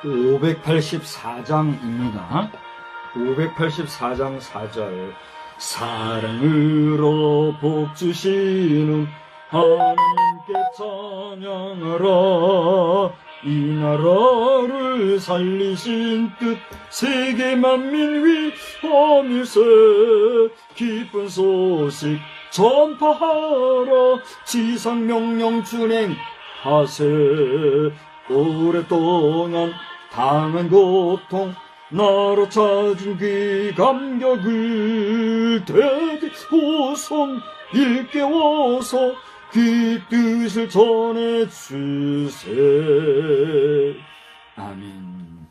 (584장입니다) 584장 4절. 사랑으로 복 주시는 하나님께 찬양하라. 이 나라를 살리신 뜻 세계 만민 위하면서 기쁜 소식 전파하라. 지상 명령 준행하세. 오랫동안 당한 고통 나로 찾은 그 감격을 되짚어서 일깨워서 그 뜻을 전해주세. 아멘.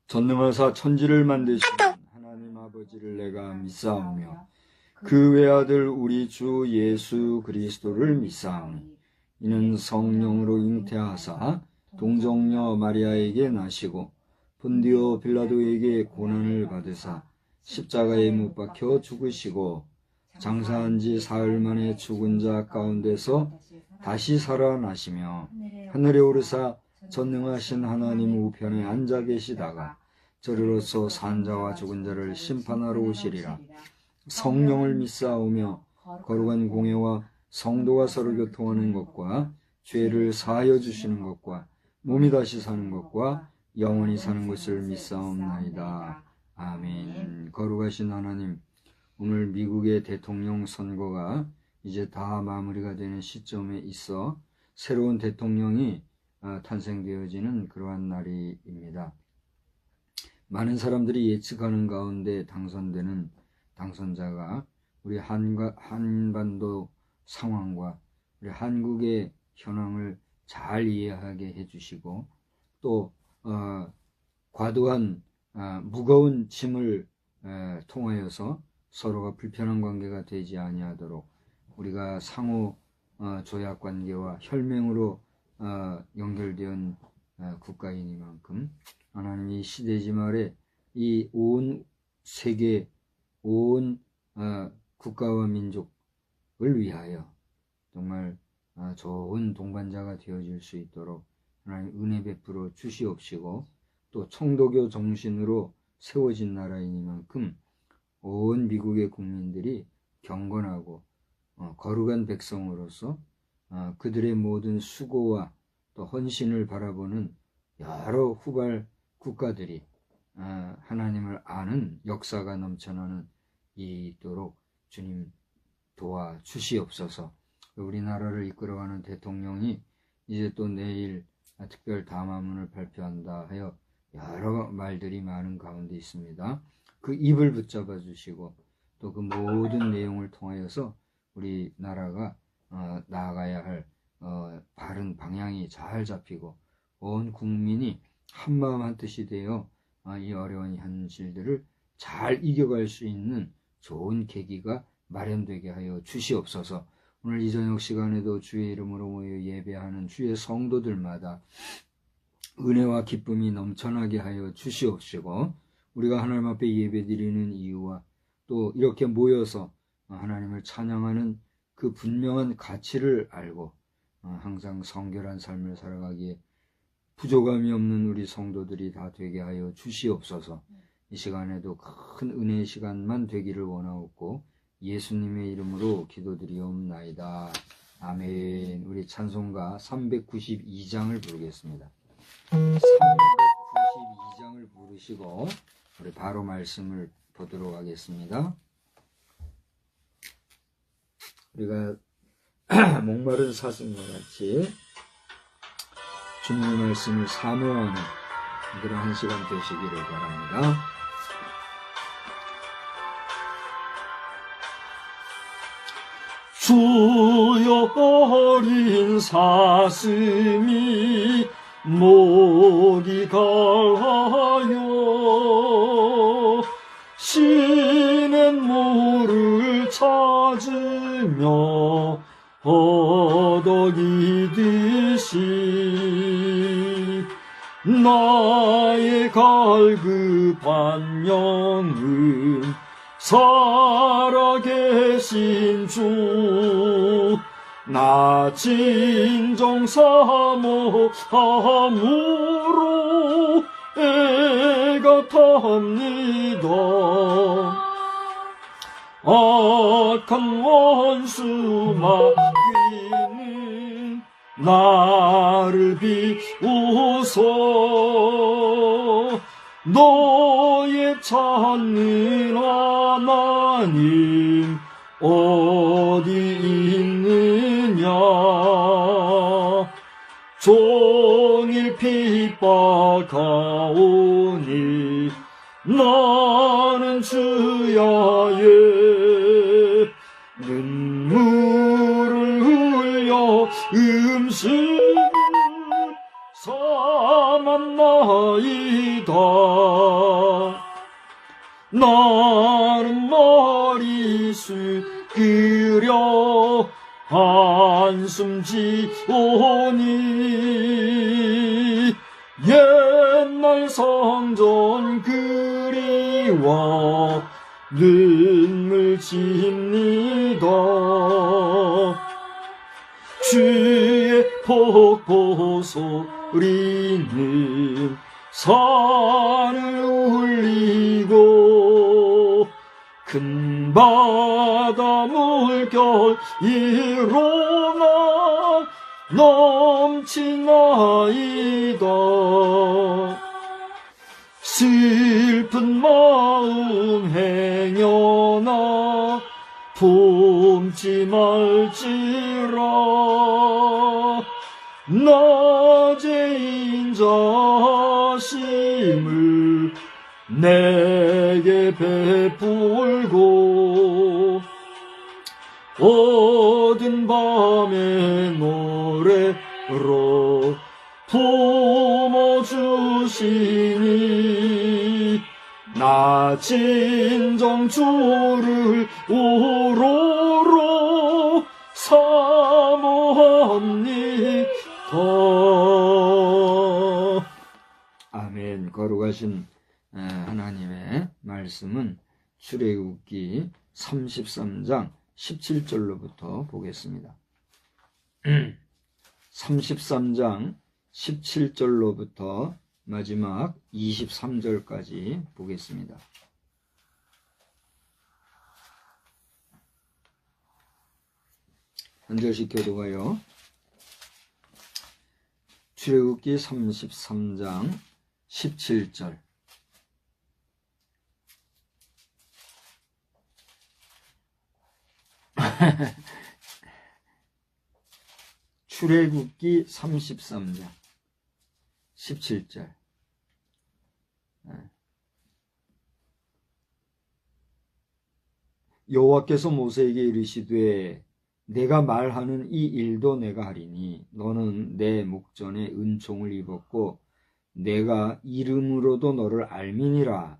전능하사 천지를 만드신 하나님 아버지를 내가 믿사오며 그 외아들 우리 주 예수 그리스도를 믿사오니 이는 성령으로 잉태하사 동정녀 마리아에게 나시고 본디오 빌라도에게 고난을 받으사 십자가에 못 박혀 죽으시고 장사한 지 사흘 만에 죽은 자 가운데서 다시 살아나시며 하늘에 오르사 전능하신 하나님 우편에 앉아 계시다가 저리로서 산자와 죽은 자를 심판하러 오시리라. 성령을 믿사오며 거룩한 공예와 성도가 서로 교통하는 것과 죄를 사하여 주시는 것과 몸이 다시 사는 것과 영원히 사는 것을 믿사옵나이다. 아멘. 거룩하신 하나님, 오늘 미국의 대통령 선거가 이제 다 마무리가 되는 시점에 있어 새로운 대통령이 탄생되어지는 그러한 날입니다. 많은 사람들이 예측하는 가운데 당선되는 당선자가 우리 한반도 상황과 우리 한국의 현황을 잘 이해하게 해주시고 또 과도한 무거운 짐을 통하여서 서로가 불편한 관계가 되지 아니하도록 우리가 상호 조약 관계와 혈맹으로 연결된 국가이니만큼 하나님이 시대지 말에 이 온 세계 온 국가와 민족을 위하여 정말 좋은 동반자가 되어질 수 있도록 하나님 은혜 베풀어 주시옵시고 또 청도교 정신으로 세워진 나라이니만큼 온 미국의 국민들이 경건하고 거룩한 백성으로서 그들의 모든 수고와 또 헌신을 바라보는 여러 후발 국가들이 하나님을 아는 역사가 넘쳐나는 있도록 주님 도와 주시옵소서. 우리나라를 이끌어가는 대통령이 이제 또 내일 특별 담화문을 발표한다 하여 여러 말들이 많은 가운데 있습니다. 그 입을 붙잡아 주시고 또 그 모든 내용을 통하여서 우리나라가 나아가야 할 바른 방향이 잘 잡히고 온 국민이 한마음 한뜻이 되어 이 어려운 현실들을 잘 이겨갈 수 있는 좋은 계기가 마련되게 하여 주시옵소서. 오늘 이 저녁 시간에도 주의 이름으로 모여 예배하는 주의 성도들마다 은혜와 기쁨이 넘쳐나게 하여 주시옵시고 우리가 하나님 앞에 예배드리는 이유와 또 이렇게 모여서 하나님을 찬양하는 그 분명한 가치를 알고 항상 성결한 삶을 살아가기에 부족함이 없는 우리 성도들이 다 되게 하여 주시옵소서. 이 시간에도 큰 은혜의 시간만 되기를 원하옵고 예수님의 이름으로 기도드리옵나이다. 아멘. 우리 찬송가 392장을 부르겠습니다. 392장을 부르시고 우리 바로 말씀을 보도록 하겠습니다. 우리가 목마른 사슴과 같이 주님의 말씀을 사모하는 그런 한 시간 되시기를 바랍니다. 주여 어린 사슴이 목이 가하여 쉬는 모를 찾으며 허덕이듯이 나의 갈급한 영은 살아계신 주 나 진정 사모함으로 애가 탑니다. 악한 원수 마귀는 나를 비웃어 너의 찾는 하나님 어디 있느냐. 종일 핍박하오니 나는 주야의 눈물을 흘려 음식을 삼았나이다. 나는 머리 숙이려 한숨 지오니 옛날 성전 그리워 눈물 짓니다. 주의 폭포 소리는 산을 울리고 큰 바다 물결 일어나 넘치나이다. 슬픈 마음 행여나 품지 말지라. 낮에 인자심을 내게 베풀고 어두운 밤의 노래로 품어주시니 나 진정 주를 우러러 사모합니다. 아멘. 거룩하신 하나님의 말씀은 출애굽기 33장 17절로부터 보겠습니다. 33장 17절로부터 마지막 23절까지 보겠습니다. 한 절씩 교도가요. 출애굽기 33장 17절. 출애굽기 33장 17절. 여호와께서 모세에게 이르시되 내가 말하는 이 일도 내가 하리니 너는 내 목전에 은총을 입었고 내가 이름으로도 너를 알미니라.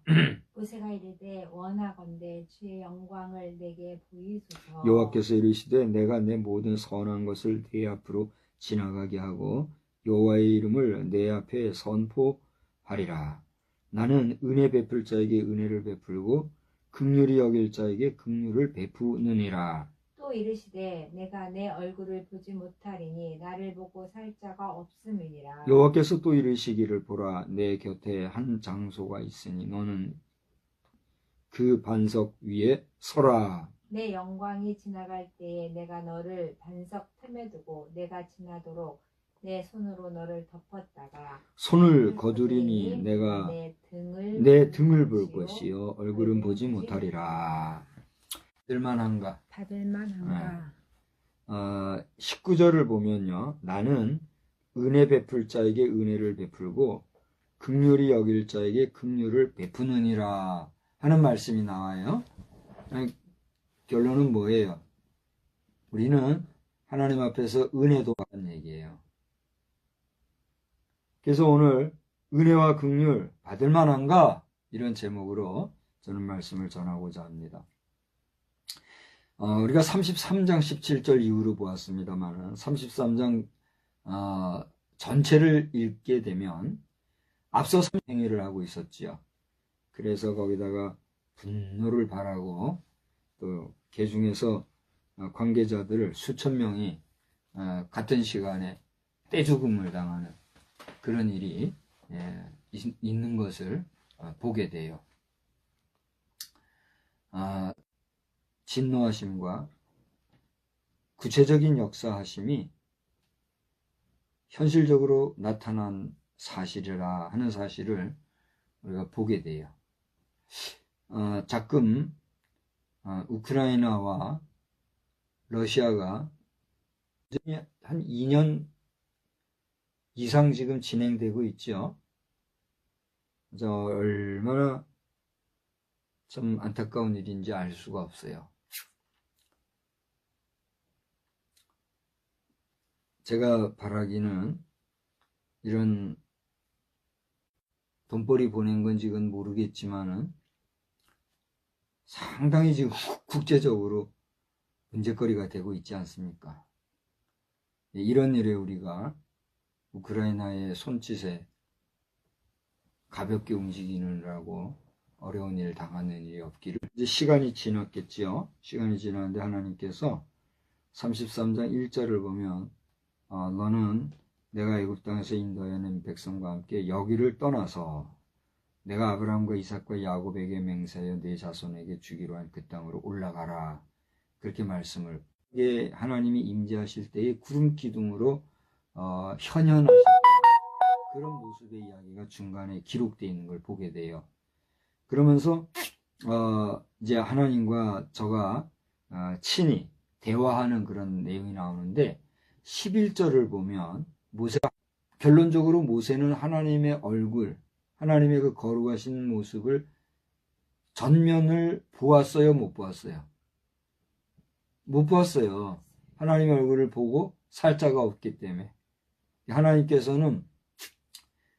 모세가 이르되 원하건대 주의 영광을 내게 보이소서. 여호와께서 이르시되 내가 내 모든 선한 것을 내 앞으로 지나가게 하고 여호와의 이름을 내 앞에 선포하리라. 나는 은혜 베풀 자에게 은혜를 베풀고 긍휼히 여길 자에게 긍휼을 베푸느니라. 또 이르시되 내가 내 얼굴을 보지 못하리니 나를 보고 살 자가 없음이니라. 여호와께서 또 이르시기를 보라 내 곁에 한 장소가 있으니 너는 그 반석 위에 서라. 내 영광이 지나갈 때에 내가 너를 반석 틈에 두고 내가 지나도록 내 손으로 너를 덮었다가 손을 거두리니 내가 내 등을 볼 것이요 얼굴은 보지 못하리라. 받을만한가? 받을만한가? 19절을 보면요. 나는 은혜 베풀 자에게 은혜를 베풀고 긍휼히 여길 자에게 긍휼을 베푸느니라 하는 말씀이 나와요. 결론은 뭐예요? 우리는 하나님 앞에서 은혜도 받는 얘기예요. 그래서 오늘 은혜와 긍휼 받을 만한가? 이런 제목으로 저는 말씀을 전하고자 합니다. 우리가 33장 17절 이후로 보았습니다만 33장 전체를 읽게 되면 앞서 행위를 하고 있었지요. 그래서 거기다가 분노를 바라고 또 개중에서 관계자들 수천 명이 같은 시간에 떼죽음을 당하는 그런 일이 있는 것을 보게 돼요. 진노하심과 구체적인 역사하심이 현실적으로 나타난 사실이라 하는 사실을 우리가 보게 돼요. 자금 우크라이나와 러시아가 한 2년 이상 지금 진행되고 있죠. 얼마나 좀 안타까운 일인지 알 수가 없어요. 제가 바라기는 이런 돈벌이 보낸 건지 그건 모르겠지만은 상당히 지금 국제적으로 문제거리가 되고 있지 않습니까? 이런 일에 우리가 우크라이나의 손짓에 가볍게 움직이느라고 어려운 일 당하는 일이 없기를. 이제 시간이 지났겠지요. 시간이 지났는데 하나님께서 33장 1절을 보면 너는 내가 애굽 땅에서 인도하는 백성과 함께 여기를 떠나서 내가 아브라함과 이삭과 야곱에게 맹세하여 네 자손에게 주기로 한 그 땅으로 올라가라. 그렇게 말씀을. 이게 하나님이 임재하실 때의 구름 기둥으로 현현하실 그런 모습의 이야기가 중간에 기록되어 있는 걸 보게 돼요. 그러면서 이제 하나님과 저가 친히 대화하는 그런 내용이 나오는데 11절을 보면 모세가 결론적으로 모세는 하나님의 얼굴, 하나님의 그 거룩하신 모습을 전면을 보았어요, 못 보았어요? 못 보았어요. 하나님의 얼굴을 보고 살자가 없기 때문에. 하나님께서는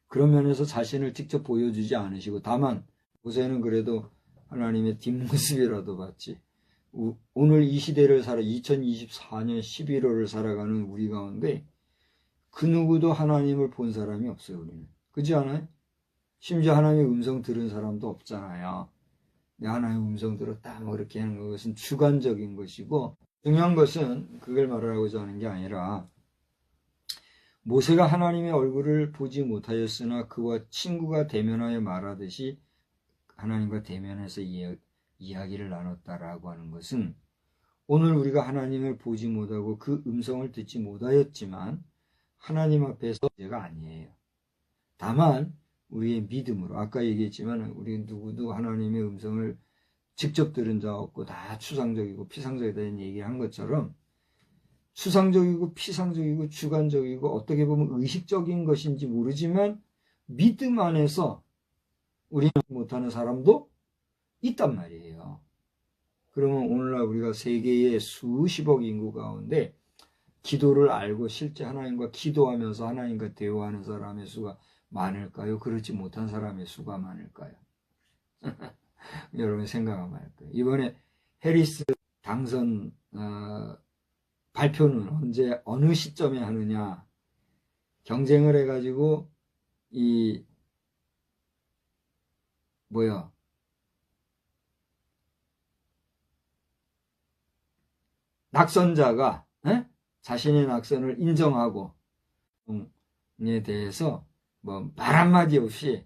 그런 면에서 자신을 직접 보여주지 않으시고, 다만 모세는 그래도 하나님의 뒷모습이라도 봤지. 오늘 이 시대를 2024년 11월을 살아가는 우리 가운데 그 누구도 하나님을 본 사람이 없어요, 우리는. 그렇지 않아요? 심지어 하나님의 음성 들은 사람도 없잖아요. 하나님의 음성 들었다 뭐 그렇게 하는 것은 주관적인 것이고, 중요한 것은 그걸 말하고자 하는 게 아니라 모세가 하나님의 얼굴을 보지 못하였으나 그와 친구가 대면하여 말하듯이 하나님과 대면해서 이야기를 나눴다라고 하는 것은 오늘 우리가 하나님을 보지 못하고 그 음성을 듣지 못하였지만 하나님 앞에서 문제가 아니에요. 다만 우리의 믿음으로, 아까 얘기했지만 우리 누구도 하나님의 음성을 직접 들은 자 없고 다 추상적이고 피상적이다는 얘기를 한 것처럼 추상적이고 피상적이고 주관적이고 어떻게 보면 의식적인 것인지 모르지만 믿음 안에서 우리는 못하는 사람도 있단 말이에요. 그러면 오늘날 우리가 세계의 수십억 인구 가운데 기도를 알고 실제 하나님과 기도하면서 하나님과 대화하는 사람의 수가 많을까요? 그렇지 못한 사람의 수가 많을까요? 여러분 생각하면 알 거예요. 이번에 해리스 당선 발표는 언제 어느 시점에 하느냐, 경쟁을 해가지고 낙선자가 자신의 낙선을 인정하고 에 대해서 뭐 말 한마디 없이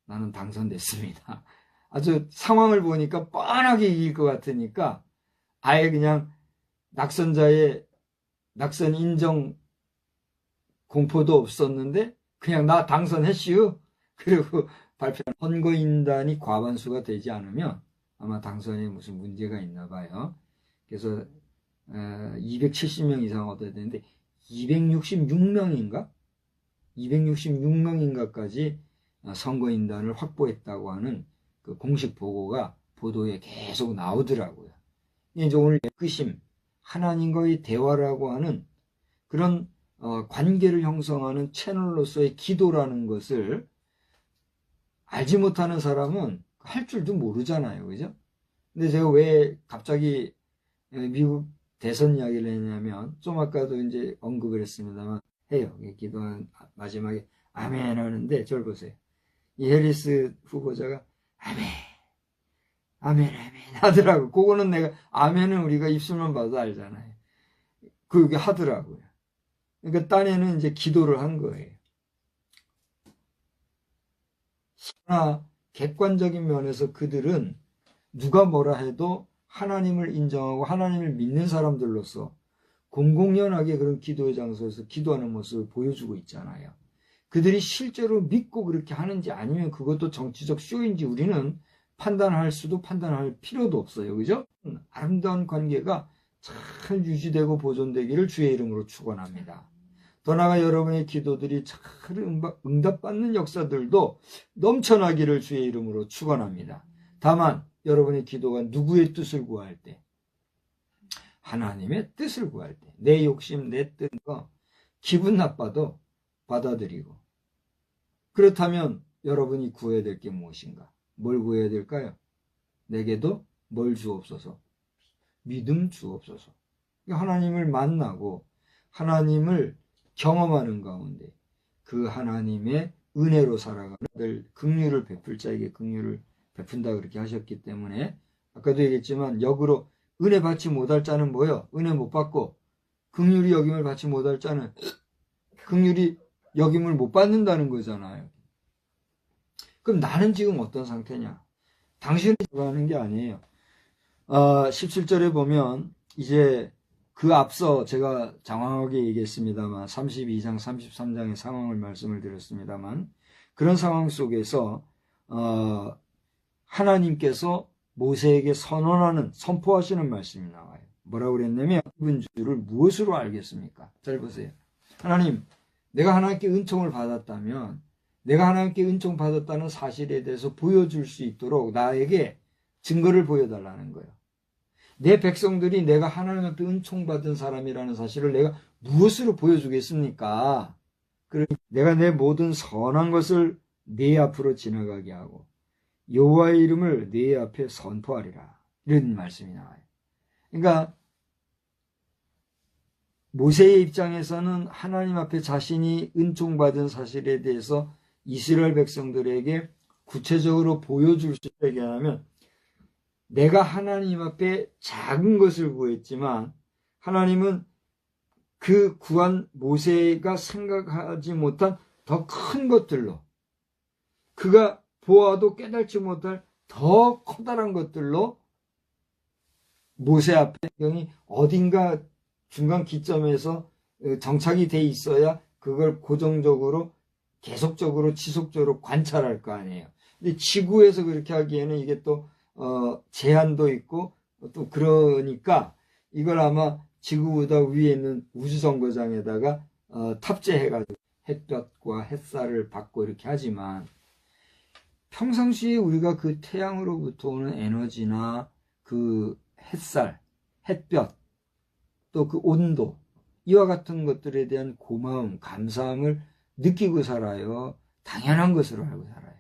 나는 당선됐습니다. 아주 상황을 보니까 뻔하게 이길 것 같으니까 아예 그냥 낙선자의 낙선 인정 공포도 없었는데 그냥 나 당선했슈. 그리고 발표한 선거인단이 과반수가 되지 않으면 아마 당선에 무슨 문제가 있나 봐요. 그래서 270명 이상 얻어야 되는데 266명인가? 266명인가까지 선거인단을 확보했다고 하는 그 공식 보고가 보도에 계속 나오더라고요. 이제 오늘 깨끗임, 하나님과의 대화라고 하는 그런 관계를 형성하는 채널로서의 기도라는 것을 알지 못하는 사람은 할 줄도 모르잖아요. 그죠? 근데 제가 왜 갑자기 미국 대선 이야기를 했냐면, 좀 아까도 이제 언급을 했습니다만, 해요. 기도한 마지막에 아멘 하는데, 저를 보세요. 이 해리스 후보자가 아멘, 아멘, 아멘 하더라고. 그거는 내가, 아멘은 우리가 입술만 봐도 알잖아요. 그게 하더라고요. 그러니까 딴에는 이제 기도를 한 거예요. 그러나 객관적인 면에서 그들은 누가 뭐라 해도 하나님을 인정하고 하나님을 믿는 사람들로서 공공연하게 그런 기도의 장소에서 기도하는 모습을 보여주고 있잖아요. 그들이 실제로 믿고 그렇게 하는지 아니면 그것도 정치적 쇼인지 우리는 판단할 수도 판단할 필요도 없어요. 그죠? 아름다운 관계가 잘 유지되고 보존되기를 주의 이름으로 축원합니다. 더 나아가 여러분의 기도들이 잘 응답받는 역사들도 넘쳐나기를 주의 이름으로 축원합니다. 다만 여러분의 기도가 누구의 뜻을 구할 때, 하나님의 뜻을 구할 때, 내 욕심, 내 뜻과 기분 나빠도 받아들이고, 그렇다면 여러분이 구해야 될 게 무엇인가? 뭘 구해야 될까요? 내게도 뭘 주옵소서? 믿음 주옵소서. 하나님을 만나고 하나님을 경험하는 가운데 그 하나님의 은혜로 살아가는 늘 긍휼을 베풀 자에게 긍휼을 베푼다 그렇게 하셨기 때문에 아까도 얘기했지만 역으로 은혜 받지 못할 자는 뭐예요? 은혜 못 받고 긍휼히 여김을 받지 못할 자는 긍휼히 여김을 못 받는다는 거잖아요. 그럼 나는 지금 어떤 상태냐? 당신이 하는 게 아니에요. 17절에 보면 이제 그 앞서 제가 장황하게 얘기했습니다만 32장 33장의 상황을 말씀을 드렸습니다만 그런 상황 속에서 하나님께서 모세에게 선포하시는 말씀이 나와요. 뭐라고 그랬냐면 입은 줄을 무엇으로 알겠습니까? 잘 보세요. 하나님, 내가 하나님께 은총을 받았다면 내가 하나님께 은총 받았다는 사실에 대해서 보여줄 수 있도록 나에게 증거를 보여달라는 거예요. 내 백성들이 내가 하나님 앞에 은총 받은 사람이라는 사실을 내가 무엇으로 보여주겠습니까? 그러니 내가 내 모든 선한 것을 네 앞으로 지나가게 하고 여호와의 이름을 네 앞에 선포하리라. 이런 말씀이 나와요. 그러니까 모세의 입장에서는 하나님 앞에 자신이 은총받은 사실에 대해서 이스라엘 백성들에게 구체적으로 보여줄 수 있게 하면 내가 하나님 앞에 작은 것을 구했지만 하나님은 그 구한 모세가 생각하지 못한 더 큰 것들로 그가 보아도 깨달지 못할 더 커다란 것들로 모세 앞에 영이 어딘가 중간 기점에서 정착이 돼 있어야 그걸 고정적으로 계속적으로 지속적으로 관찰할 거 아니에요. 근데 지구에서 그렇게 하기에는 이게 또 제한도 있고 또 그러니까 이걸 아마 지구보다 위에 있는 우주정거장에다가 탑재해가지고 햇볕과 햇살을 받고 이렇게 하지만 평상시에 우리가 그 태양으로부터 오는 에너지나 그 햇살, 햇볕, 또 그 온도 이와 같은 것들에 대한 고마움, 감사함을 느끼고 살아요. 당연한 것으로 알고 살아요.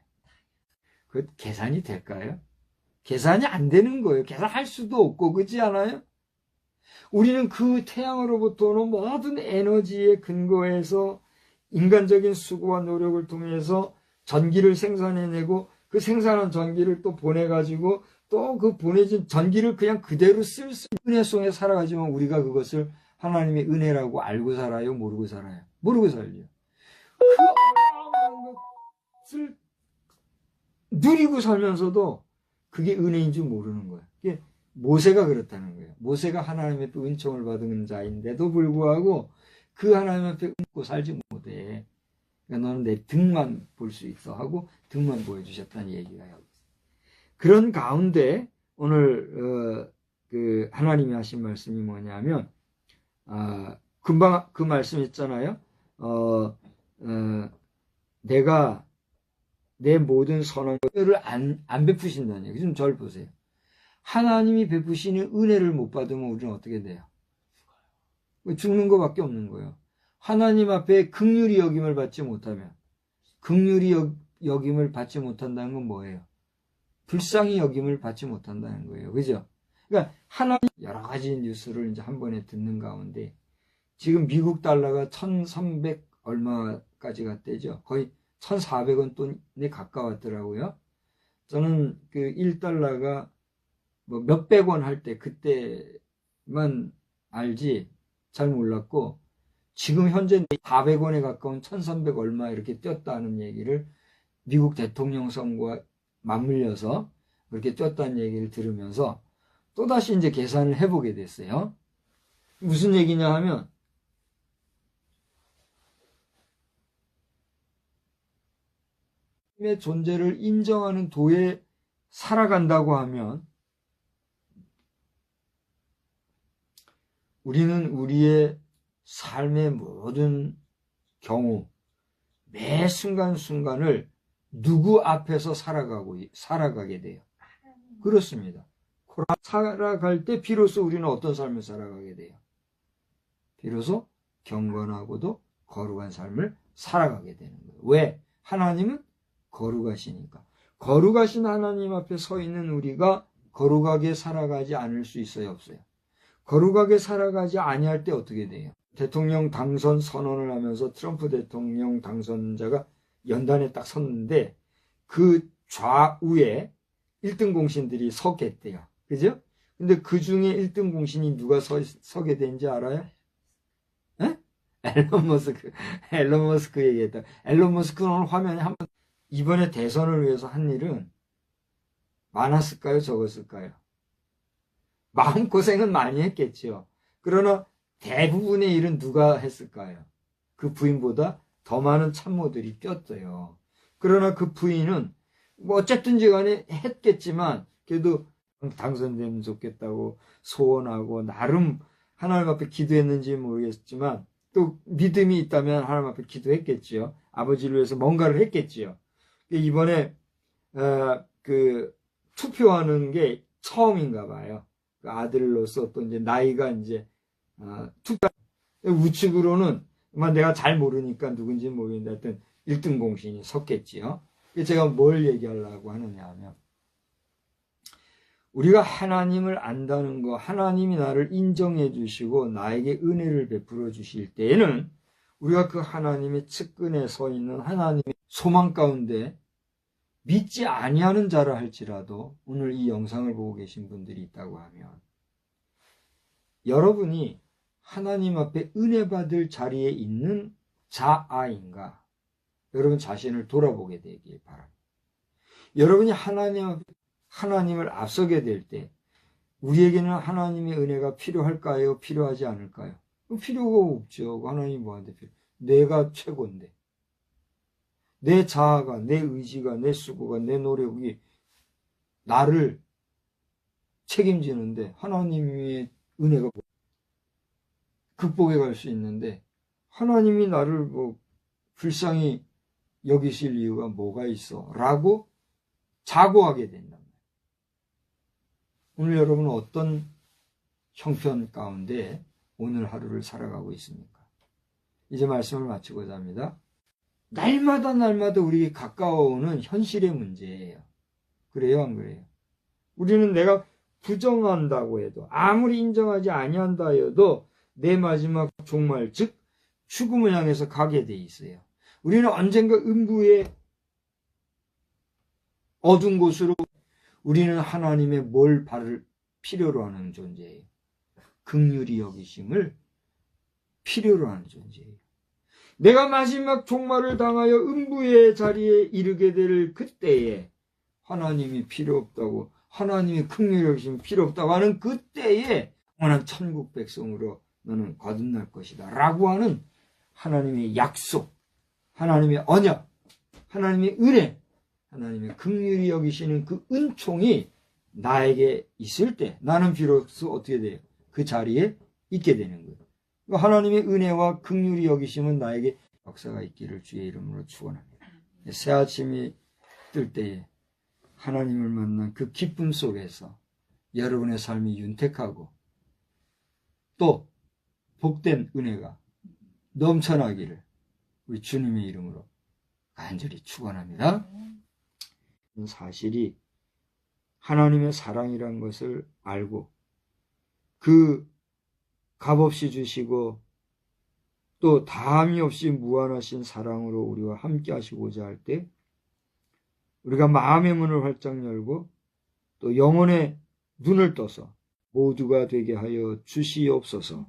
그 계산이 될까요? 계산이 안 되는 거예요. 계산할 수도 없고 그렇지 않아요? 우리는 그 태양으로부터 오는 모든 에너지에 근거해서 인간적인 수고와 노력을 통해서 전기를 생산해내고 그 생산한 전기를 또 보내가지고 또 그 보내진 전기를 그냥 그대로 쓸 수 있는 은혜 속에 살아가지만 우리가 그것을 하나님의 은혜라고 알고 살아요? 모르고 살아요? 모르고 살죠. 그 어마어마한 것을 누리고 살면서도 그게 은혜인 줄 모르는 거예요. 이게 모세가 그렇다는 거예요. 모세가 하나님 앞에 은총을 받은 자인데도 불구하고 그 하나님 앞에 은고 살지 못해. 그러니까 너는 내 등만 볼 수 있어 하고 등만 보여주셨다는 얘기가 여기 있어요. 그런 가운데 오늘 그 하나님이 하신 말씀이 뭐냐면 금방 그 말씀 있잖아요. 내가 내 모든 선한 것을 안 베푸신다는 얘기. 좀 절 보세요. 하나님이 베푸시는 은혜를 못 받으면 우리는 어떻게 돼요? 죽는 것밖에 없는 거예요. 하나님 앞에 긍휼히 여김을 받지 못하면 긍휼히 여김을 받지 못한다는 건 뭐예요? 불쌍히 여김을 받지 못한다는 거예요. 그죠? 그러니까 하나님 여러 가지 뉴스를 이제 한 번에 듣는 가운데 지금 미국 달러가 1,300 얼마까지 갔대죠. 거의 1,400원 돈에 가까웠더라고요. 저는 그 1달러가 뭐 몇백 원 할 때 그때만 알지 잘 몰랐고 지금 현재 400원에 가까운 1,300 얼마 이렇게 뛰었다는 얘기를 미국 대통령 선거와 맞물려서 그렇게 뛰었다는 얘기를 들으면서 또다시 이제 계산을 해보게 됐어요. 무슨 얘기냐 하면 하나님의 존재를 인정하는 도에 살아간다고 하면 우리는 우리의 삶의 모든 경우 매 순간순간을 누구 앞에서 살아가게 돼요. 그렇습니다. 살아갈 때 비로소 우리는 어떤 삶을 살아가게 돼요. 비로소 경건하고도 거룩한 삶을 살아가게 되는 거예요. 왜? 하나님은 거룩하시니까. 거룩하신 하나님 앞에 서 있는 우리가 거룩하게 살아가지 않을 수 있어요, 없어요? 거룩하게 살아가지 아니할 때 어떻게 돼요? 대통령 당선 선언을 하면서 트럼프 대통령 당선자가 연단에 딱 섰는데 그 좌우에 1등 공신들이 서겠대요. 그죠? 근데 그 중에 1등 공신이 누가 서게 된지 알아요? 에? 앨런 머스크 얘기했다. 앨런 머스크는 오늘 화면에 한번 이번에 대선을 위해서 한 일은 많았을까요? 적었을까요? 마음고생은 많이 했겠죠. 그러나 대부분의 일은 누가 했을까요? 그 부인보다 더 많은 참모들이 꼈어요. 그러나 그 부인은 뭐 어쨌든지 간에 했겠지만 그래도 당선되면 좋겠다고 소원하고 나름 하나님 앞에 기도했는지 모르겠지만 또 믿음이 있다면 하나님 앞에 기도했겠지요. 아버지를 위해서 뭔가를 했겠지요. 이번에 그 투표하는 게 처음인가 봐요. 그 아들로서 또 이제 나이가 이제 투표 우측으로는 내가 잘 모르니까 누군지 모르겠는데 하여튼 1등 공신이 섰겠지요. 제가 뭘 얘기하려고 하느냐 하면 우리가 하나님을 안다는 거, 하나님이 나를 인정해 주시고 나에게 은혜를 베풀어 주실 때에는 우리가 그 하나님의 측근에 서 있는 하나님의 소망 가운데 믿지 아니하는 자라 할지라도 오늘 이 영상을 보고 계신 분들이 있다고 하면 여러분이 하나님 앞에 은혜 받을 자리에 있는 자아인가? 여러분 자신을 돌아보게 되길 바랍니다. 여러분이 하나님을 앞서게 될 때 우리에게는 하나님의 은혜가 필요할까요? 필요하지 않을까요? 필요가 없죠. 하나님이 뭐한테 필요? 내가 최고인데. 내 자아가, 내 의지가, 내 수고가, 내 노력이 나를 책임지는데 하나님의 은혜가 극복해 갈 수 있는데 하나님이 나를 불쌍히 여기실 이유가 뭐가 있어? 라고 자고하게 된다. 오늘 여러분은 어떤 형편 가운데 오늘 하루를 살아가고 있습니까? 이제 말씀을 마치고자 합니다. 날마다 우리에게 가까워오는 현실의 문제예요. 그래요, 안 그래요? 우리는 내가 부정한다고 해도 아무리 인정하지 아니한다 해도 내 마지막 종말 즉 죽음을 향해서 가게 돼 있어요. 우리는 언젠가 음부의 어두운 곳으로 우리는 하나님의 뭘 필요로 하는 존재예요. 긍휼히 여기심을 필요로 하는 존재예요. 내가 마지막 종말을 당하여 음부의 자리에 이르게 될 그때에 하나님이 필요 없다고 하나님의 긍휼히 여기심 필요 없다고 하는 그때에 원한 천국 백성으로 너는 거듭날 것이다 라고 하는 하나님의 약속, 하나님의 언약, 하나님의 은혜, 하나님의 긍휼히 여기시는 그 은총이 나에게 있을 때 나는 비로소 어떻게 돼요? 그 자리에 있게 되는 거예요. 하나님의 은혜와 긍휼히 여기심은 나에게 역사가 있기를 주의 이름으로 축원합니다. 새 아침이 뜰 때에 하나님을 만난 그 기쁨 속에서 여러분의 삶이 윤택하고 또 복된 은혜가 넘쳐나기를 우리 주님의 이름으로 간절히 축원합니다. 사실이 하나님의 사랑이란 것을 알고 그 값없이 주시고 또 다함이 없이 무한하신 사랑으로 우리와 함께 하시고자 할 때 우리가 마음의 문을 활짝 열고 또 영혼의 눈을 떠서 모두가 되게 하여 주시옵소서.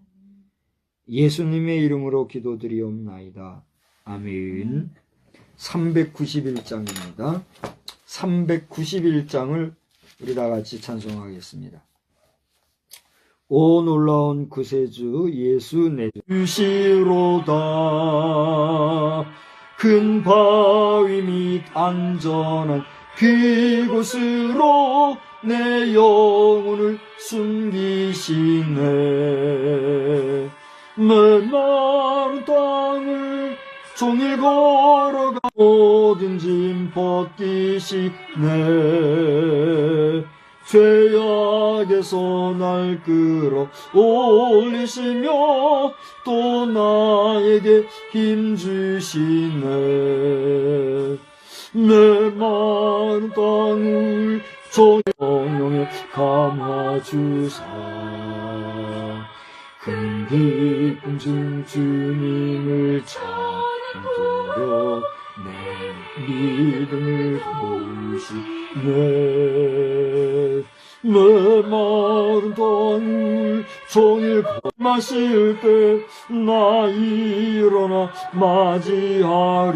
예수님의 이름으로 기도드리옵나이다. 아멘. 391장입니다. 391장을 우리 다 같이 찬송하겠습니다. 오 놀라운 구세주 예수 내 주시로다. 큰 바위 및 안전한 그곳으로 내 영혼을 숨기시네. 내 마른 땅을 종일 걸어가 모든 짐 벗기시네. 죄악에서 날 끌어 올리시며 또 나에게 힘 주시네. 내 마른 땅을 정령에 감아주사 큰 기쁨 중 주님을 찾도록 내 믿음을 보시네. 내 마른 땅을 종일 마실 때 나 일어나 맞이하리.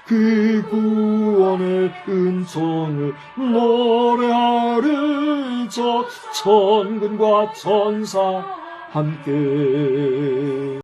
그 구원의 은총을 노래하리. 저 천군과 천사 함께